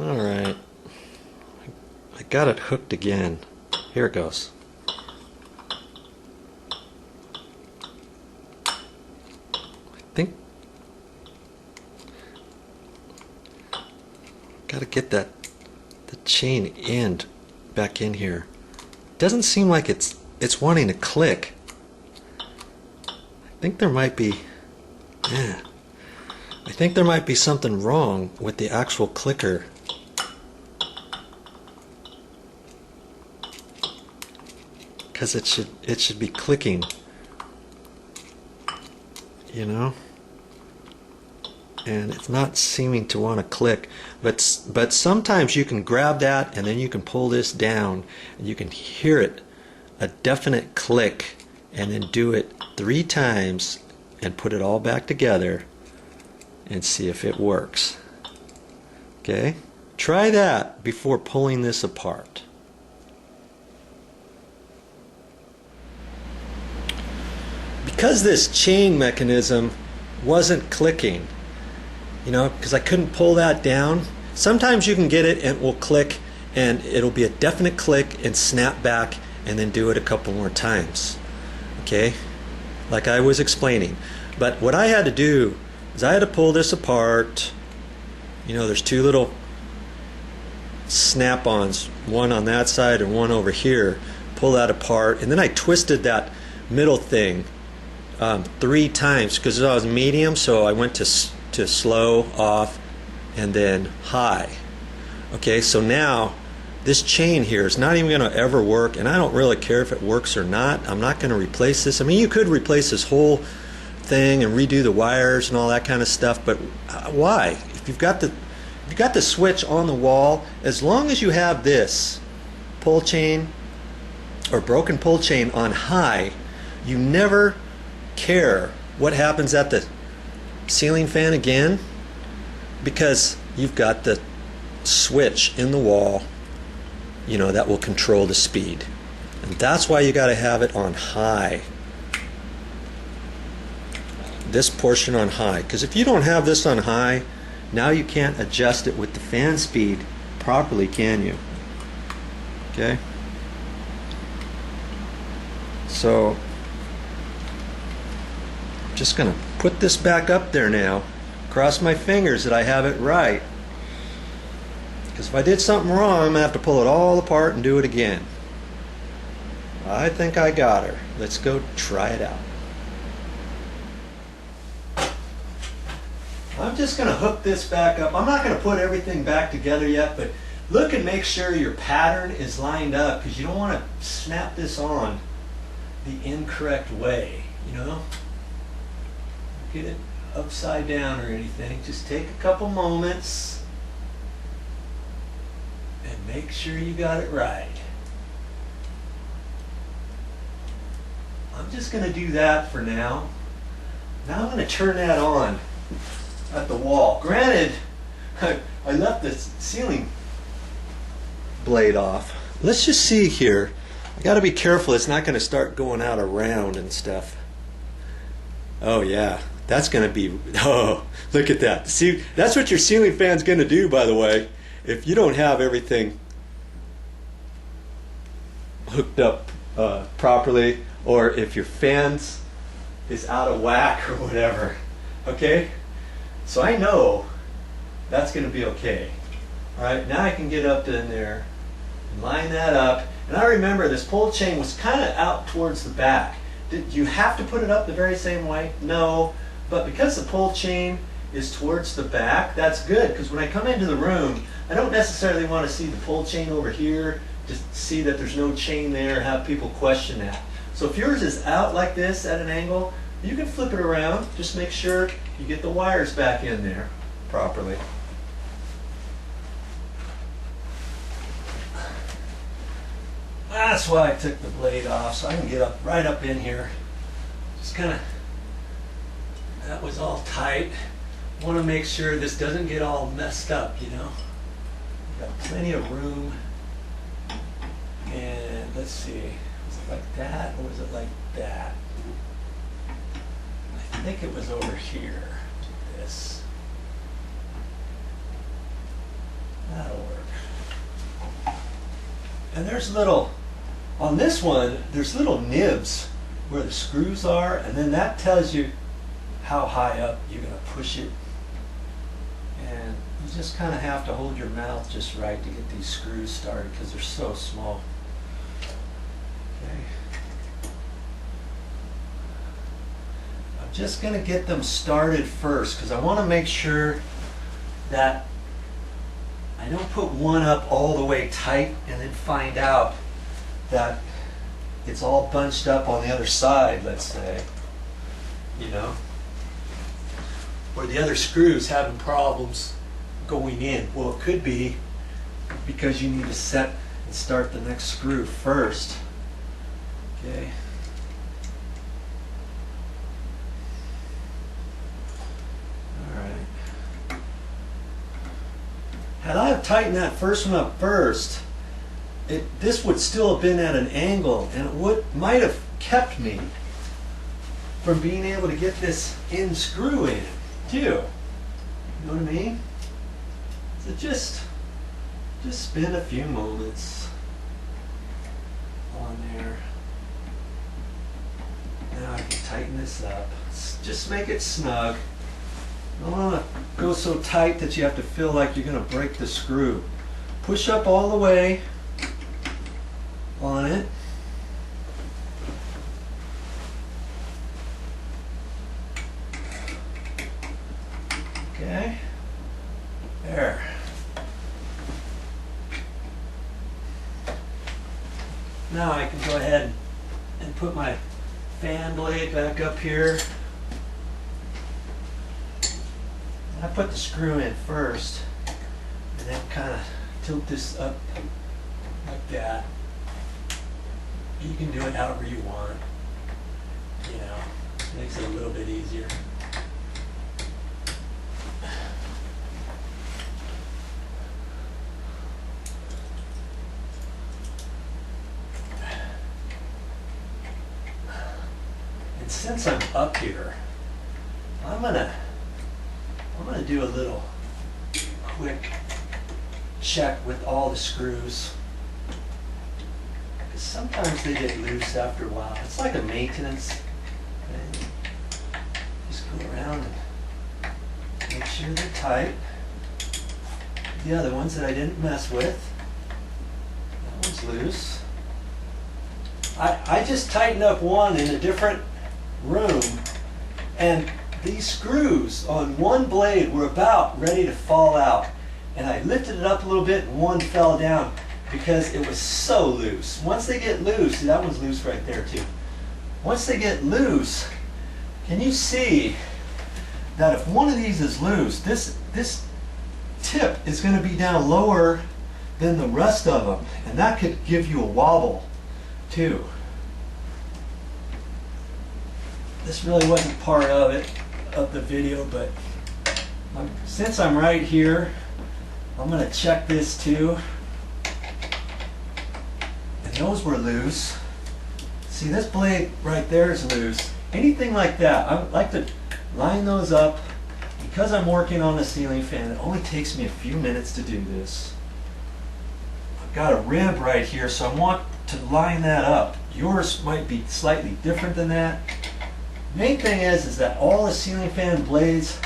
Alright. I got it hooked again. Here it goes. I think gotta get the chain end back in here. Doesn't seem like it's wanting to click. I think there might be I think there might be something wrong with the actual clicker. Because it should be clicking, you know, and it's not seeming to want to click. But sometimes you can grab that and then you can pull this down and you can hear it, a definite click, and then do it 3 times and put it all back together and see if it works. Okay, try that before pulling this apart. Because this chain mechanism wasn't clicking, you know, because I couldn't pull that down. Sometimes you can get it and it will click and it'll be a definite click and snap back and then do it a couple more times. Okay, like I was explaining. But what I had to do is I had to pull this apart. You know, there's 2 little snap-ons, one on that side and one over here. Pull that apart, and then I twisted that middle thing 3 times because I was medium, so I went to slow, off, and then high. Okay, so now this chain here is not even going to ever work, and I don't really care if it works or not. I'm not going to replace this. I mean, you could replace this whole thing and redo the wires and all that kind of stuff, but why? If you've got the switch on the wall, as long as you have this pull chain or broken pull chain on high, you never care what happens at the ceiling fan again, because you've got the switch in the wall, you know, that will control the speed. And that's why you got to have it on high. This portion on high, because if you don't have this on high, now you can't adjust it with the fan speed properly, can you? Okay, so I'm just gonna put this back up there now, cross my fingers that I have it right, because if I did something wrong, I'm gonna have to pull it all apart and do it again. I think I got her. Let's go try it out. I'm just going to hook this back up. I'm not going to put everything back together yet, but look and make sure your pattern is lined up, because you don't want to snap this on the incorrect way, you know? Get it upside down or anything. Just take a couple moments and make sure you got it right. I'm just going to do that for now. Now I'm going to turn that on at the wall. Granted, I left the ceiling blade off. Let's just see here. I got to be careful it's not going to start going out around and stuff. Oh yeah, that's going to be, oh, look at that. See, that's what your ceiling fan's going to do, by the way, if you don't have everything hooked up properly, or if your fans is out of whack or whatever. Okay? So I know that's going to be okay. Alright, now I can get up in there and line that up. And I remember this pull chain was kind of out towards the back. Did you have to put it up the very same way? No. But because the pull chain is towards the back, that's good, because when I come into the room, I don't necessarily want to see the pull chain over here, just see that there's no chain there, have people question that. So if yours is out like this at an angle, you can flip it around. Just make sure you get the wires back in there properly. That's why I took the blade off, so I can get up right up in here. Just kind of, that was all tight. Want to make sure this doesn't get all messed up, you know. Got plenty of room. And let's see, was it like that or was it like that? I think it was over here. This. That'll And there's little, on this one, there's little nibs where the screws are, and then that tells you how high up you're going to push it. And you just kind of have to hold your mouth just right to get these screws started because they're so small. Okay. I'm just going to get them started first because I want to make sure that I don't put one up all the way tight and then find out that it's all bunched up on the other side, let's say, you know, or the other screws having problems going in. Well, it could be because you need to set and start the next screw first. Okay. All right. Had I have tightened that first one up first, this would still have been at an angle, and it might have kept me from being able to get this in screw in too. You know what I mean? So just spend a few moments on there. Now I can tighten this up. Just make it snug. Don't want to go so tight that you have to feel like you're going to break the screw. Push up all the way on it. Okay. There. Now I can go ahead and put my fan blade back up here. I put the screw in first and then kind of tilt this up like that. You can do it however you want. You know, makes it a little bit easier. And since I'm up here, I'm gonna do a little quick check with all the screws. Because sometimes they get loose after a while. It's like a maintenance thing. Just go around and make sure they're tight. The other ones that I didn't mess with, that one's loose. I just tightened up one in a different room, and these screws on one blade were about ready to fall out, and I lifted it up a little bit and one fell down because it was so loose. Once they get loose, that one's loose right there too. Once they get loose, can you see that if one of these is loose, this tip is going to be down lower than the rest of them, and that could give you a wobble too. This really wasn't part of it, of the video, but since I'm right here, I'm going to check this too. And those were loose. See, this blade right there is loose. Anything like that, I would like to line those up. Because I'm working on the ceiling fan, it only takes me a few minutes to do this. I've got a rib right here, so I want to line that up. Yours might be slightly different than that. Main thing is that all the ceiling fan blades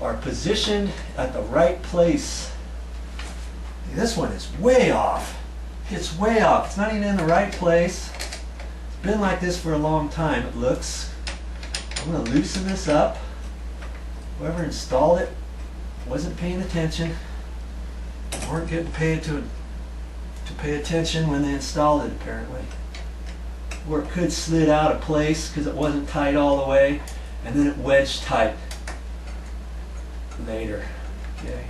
are positioned at the right place. This one is way off. It's way off. It's not even in the right place. It's been like this for a long time, it looks. I'm going to loosen this up. Whoever installed it wasn't paying attention. They weren't getting paid to pay attention when they installed it, apparently. Or it could slid out of place because it wasn't tight all the way, and then it wedged tight later. Okay.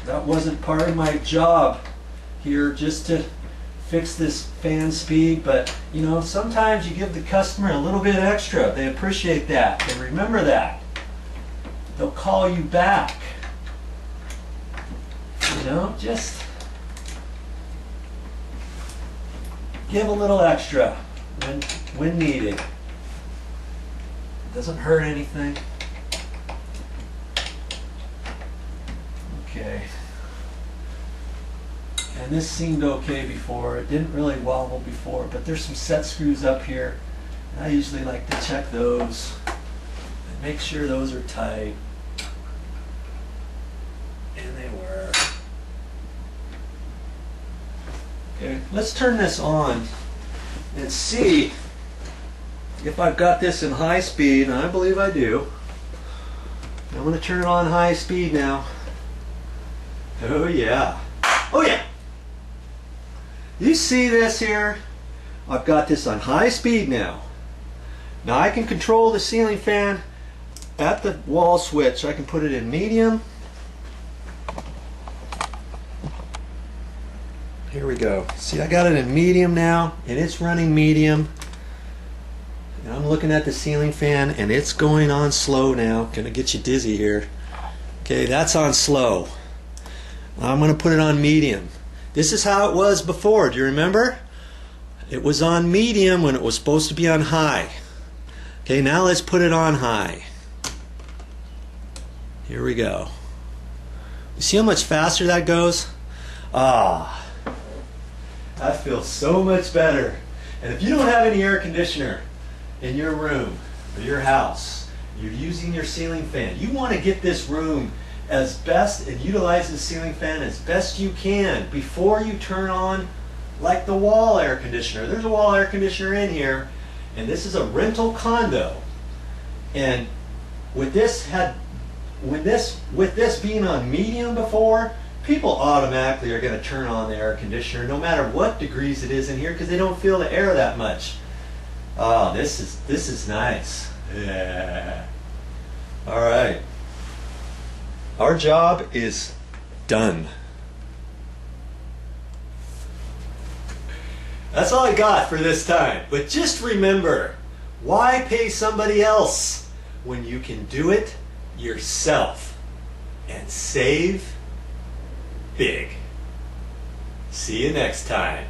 That wasn't part of my job here, just to fix this fan speed, but you know, sometimes you give the customer a little bit extra. They appreciate that. And remember that. They'll call you back. You know, just give a little extra when needed. Doesn't hurt anything. Okay. and this seemed okay before. It didn't really wobble before, but there's some set screws up here. I usually like to check those and make sure those are tight. And they were. Okay, let's turn this on and see if I've got this in high speed, and I believe I do. I'm going to turn it on high speed now. Oh yeah. Oh yeah. You see this here? I've got this on high speed now. Now I can control the ceiling fan at the wall switch. I can put it in medium. Here we go. See, I got it in medium now, and it's running medium. And I'm looking at the ceiling fan, and it's going on slow now. Gonna get you dizzy here. Okay, that's on slow. I'm gonna put it on medium. This is how it was before. Do you remember? It was on medium when it was supposed to be on high. Okay, now let's put it on high. Here we go. You see how much faster that goes? Ah, that feels so much better. And if you don't have any air conditioner in your room or your house, you're using your ceiling fan, you want to get this room as best and utilize the ceiling fan as best you can before you turn on like the wall air conditioner. There's a wall air conditioner in here, and this is a rental condo. And with this being on medium before, people automatically are going to turn on the air conditioner no matter what degrees it is in here because they don't feel the air that much. Oh, this is nice. Yeah. All right. Our job is done. That's all I got for this time. But just remember, why pay somebody else when you can do it yourself and save big? See you next time.